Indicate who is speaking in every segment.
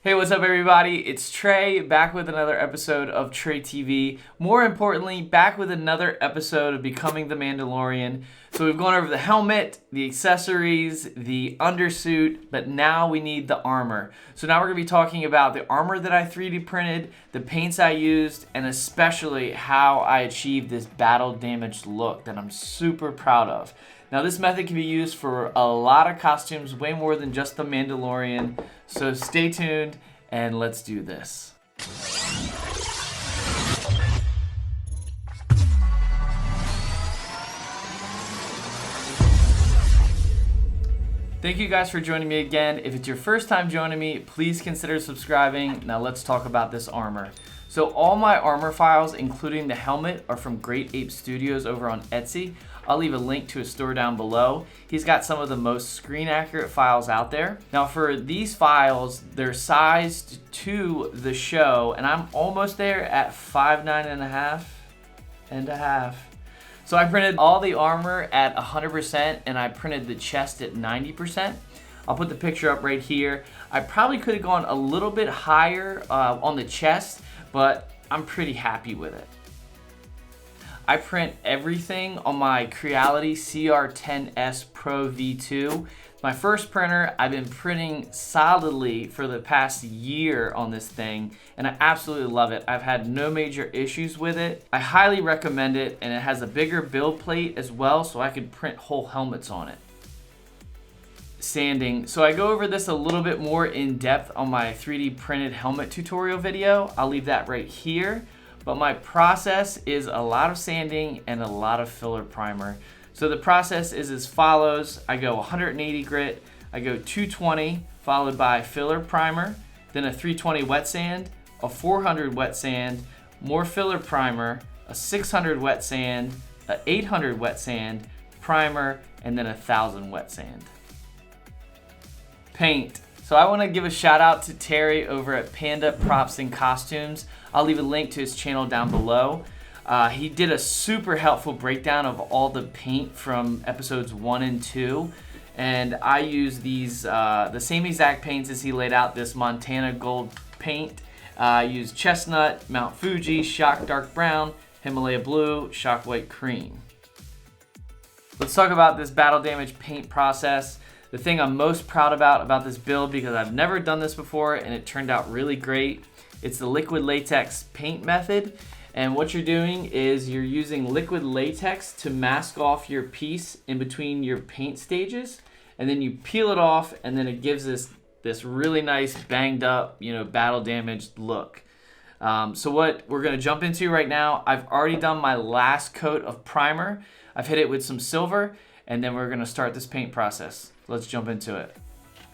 Speaker 1: Hey, what's up everybody? It's Trey, back with another episode of Trey TV. More importantly, back with another episode of Becoming the Mandalorian. So we've gone over the helmet, the accessories, the undersuit, but now we need the armor. So now we're going to be talking about the armor that I 3D printed, the paints I used, and especially how I achieved this battle damaged look that I'm super proud of. Now this method can be used for a lot of costumes, way more than just the Mandalorian. So stay tuned and let's do this. Thank you guys for joining me again. If it's your first time joining me, please consider subscribing. Now let's talk about this armor. So all my armor files, including the helmet, are from Great Ape Studios over on Etsy. I'll leave a link to his store down below. He's got some of the most screen accurate files out there. Now for these files, they're sized to the show, and I'm almost there at 5'9.5 and a half. So I printed all the armor at 100% and I printed the chest at 90%. I'll put the picture up right here. I probably could have gone a little bit higher on the chest, but I'm pretty happy with it. I print everything on my Creality CR10S Pro V2. My first printer. I've been printing solidly for the past year on this thing, and I absolutely love it. I've had no major issues with it. I highly recommend it, and it has a bigger build plate as well, so I could print whole helmets on it. Sanding. So I go over this a little bit more in depth on my 3D printed helmet tutorial video. I'll leave that right here. But my process is a lot of sanding and a lot of filler primer. So the process is as follows. I go 180 grit, I go 220, followed by filler primer, then a 320 wet sand, a 400 wet sand, more filler primer, a 600 wet sand, a 800 wet sand, primer, and then 1,000 wet sand. Paint. So I want to give a shout out to Terry over at Panda Props and Costumes. I'll leave a link to his channel down below. He did a super helpful breakdown of all the paint from episodes 1 and 2. And I use these, the same exact paints as he laid out, this Montana Gold paint. I use Chestnut, Mount Fuji, Shock Dark Brown, Himalaya Blue, Shock White Cream. Let's talk about this battle damage paint process. The thing I'm most proud about this build, because I've never done this before and it turned out really great, it's the liquid latex paint method. And what you're doing is you're using liquid latex to mask off your piece in between your paint stages, and then you peel it off, and then it gives this really nice banged up, battle damaged look. So what we're gonna jump into right now, I've already done my last coat of primer. I've hit it with some silver, and then we're gonna start this paint process. Let's jump into it.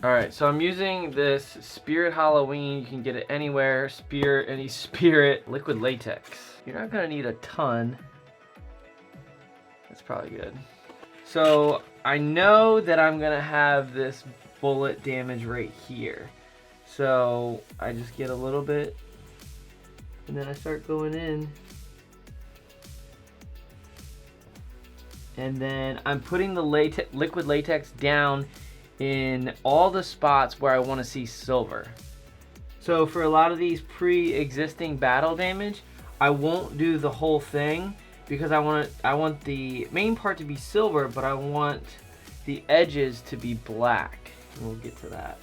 Speaker 1: All right, so I'm using this Spirit Halloween. You can get it anywhere, any Spirit liquid latex. You're not gonna need a ton. That's probably good. So I know that I'm gonna have this bullet damage right here. So I just get a little bit, and then I start going in. And then I'm putting the liquid latex down in all the spots where I want to see silver. So for a lot of these pre-existing battle damage, I won't do the whole thing because I want the main part to be silver, but I want the edges to be black. And we'll get to that.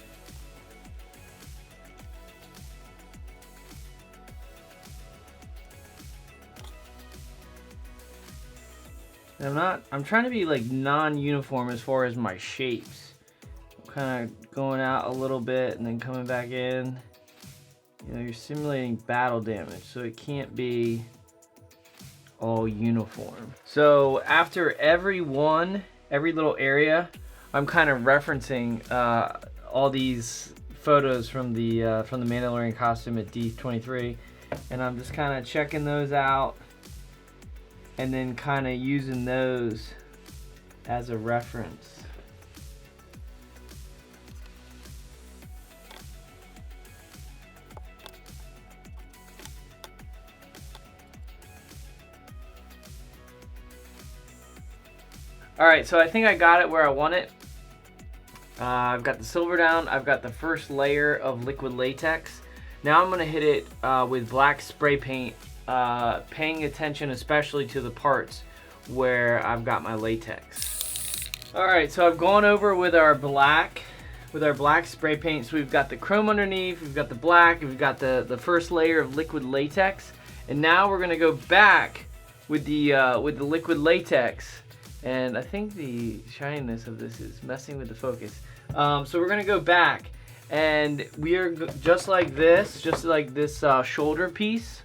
Speaker 1: I'm trying to be like non-uniform as far as my shapes. I'm kind of going out a little bit and then coming back in. You're simulating battle damage, so it can't be all uniform. So after every little area, I'm kind of referencing all these photos from the Mandalorian costume at D23, and I'm just kind of checking those out, and then kind of using those as a reference. All right, so I think I got it where I want it. I've got the silver down. I've got the first layer of liquid latex. Now I'm going to hit it with black spray paint, paying attention especially to the parts where I've got my latex. Alright, so I've gone over with our black spray paint. So we've got the chrome underneath, we've got the black, we've got the first layer of liquid latex. And now we're going to go back with the liquid latex. And I think the shininess of this is messing with the focus. So we're going to go back, and we are just like this shoulder piece.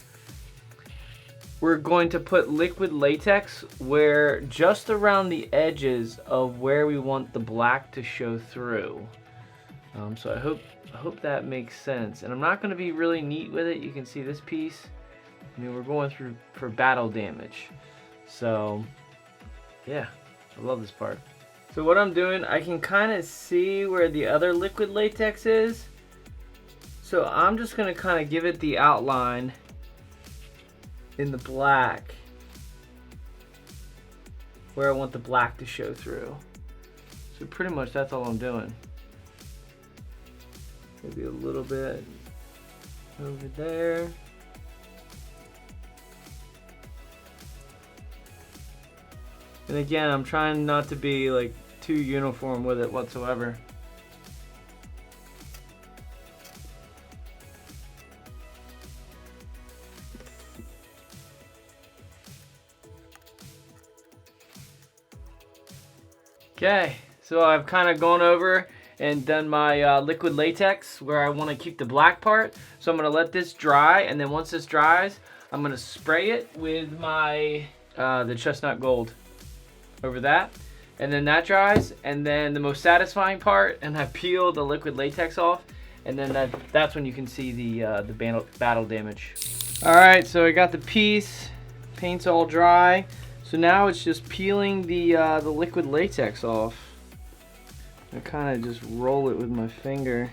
Speaker 1: We're going to put liquid latex where just around the edges of where we want the black to show through. So I hope that makes sense. And I'm not going to be really neat with it. You can see this piece. I mean, we're going through for battle damage. So yeah, I love this part. So what I'm doing, I can kind of see where the other liquid latex is. So I'm just going to kind of give it the outline in the black where I want the black to show through. So pretty much that's all I'm doing. Maybe a little bit over there. And again, I'm trying not to be like too uniform with it whatsoever. Okay, so I've kind of gone over and done my liquid latex where I want to keep the black part. So I'm going to let this dry, and then once this dries, I'm going to spray it with my the chestnut gold over that. And then that dries, and then the most satisfying part, and I peel the liquid latex off, and then that's when you can see the battle damage. All right, so I got the piece, paint's all dry. So now it's just peeling the liquid latex off. I kind of just roll it with my finger.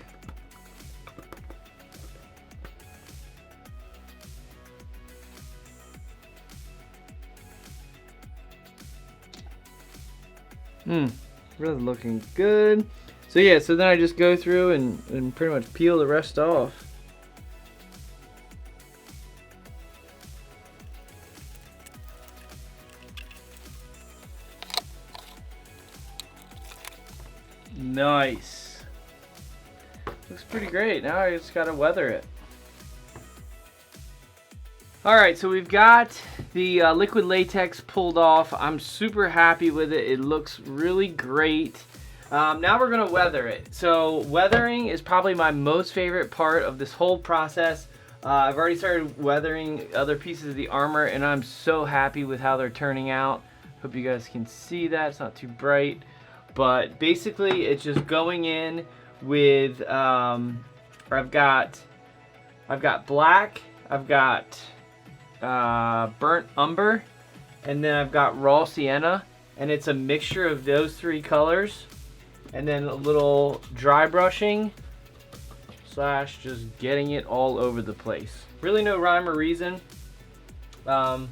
Speaker 1: Really looking good. So yeah, so then I just go through and pretty much peel the rest off. Nice. Looks pretty great. Now I just gotta weather it. Alright, so we've got the liquid latex pulled off. I'm super happy with it. It looks really great. Now we're gonna weather it. So weathering is probably my most favorite part of this whole process. I've already started weathering other pieces of the armor, and I'm so happy with how they're turning out. Hope you guys can see that. It's not too bright. But basically, it's just going in with, I've got black, I've got burnt umber, and then I've got raw sienna, and it's a mixture of those three colors, and then a little dry brushing / just getting it all over the place. Really no rhyme or reason, but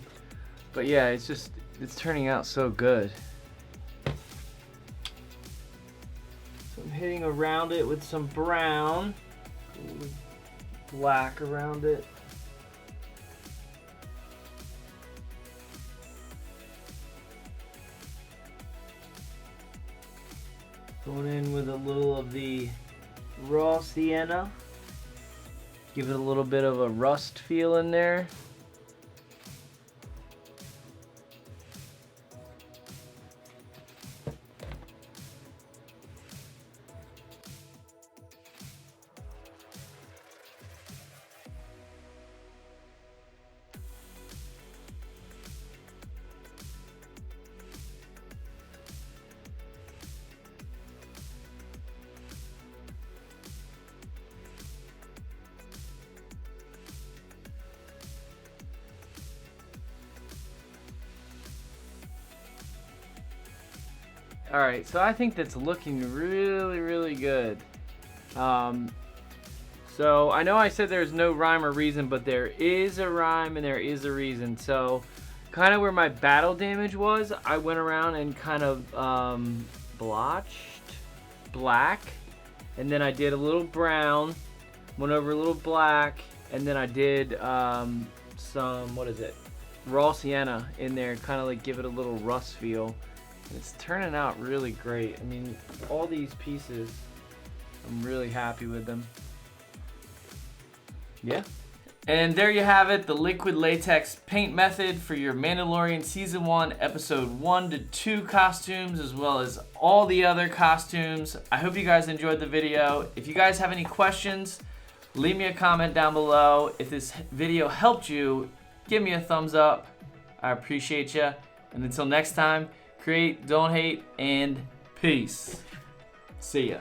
Speaker 1: yeah, it's turning out so good. I'm hitting around it with some brown, black around it. Going in with a little of the raw sienna. Give it a little bit of a rust feel in there. Alright, so I think that's looking really, really good. So I know I said there's no rhyme or reason, but there is a rhyme and there is a reason. So kind of where my battle damage was, I went around and kind of blotched black, and then I did a little brown, went over a little black, and then I did some, what is it, raw sienna in there, kind of like give it a little rust feel. And it's turning out really great. I mean, all these pieces, I'm really happy with them. Yeah. And there you have it, the liquid latex paint method for your Mandalorian Season 1, Episode 1 to 2 costumes, as well as all the other costumes. I hope you guys enjoyed the video. If you guys have any questions, leave me a comment down below. If this video helped you, give me a thumbs up. I appreciate you. And until next time, create, don't hate, and peace. See ya.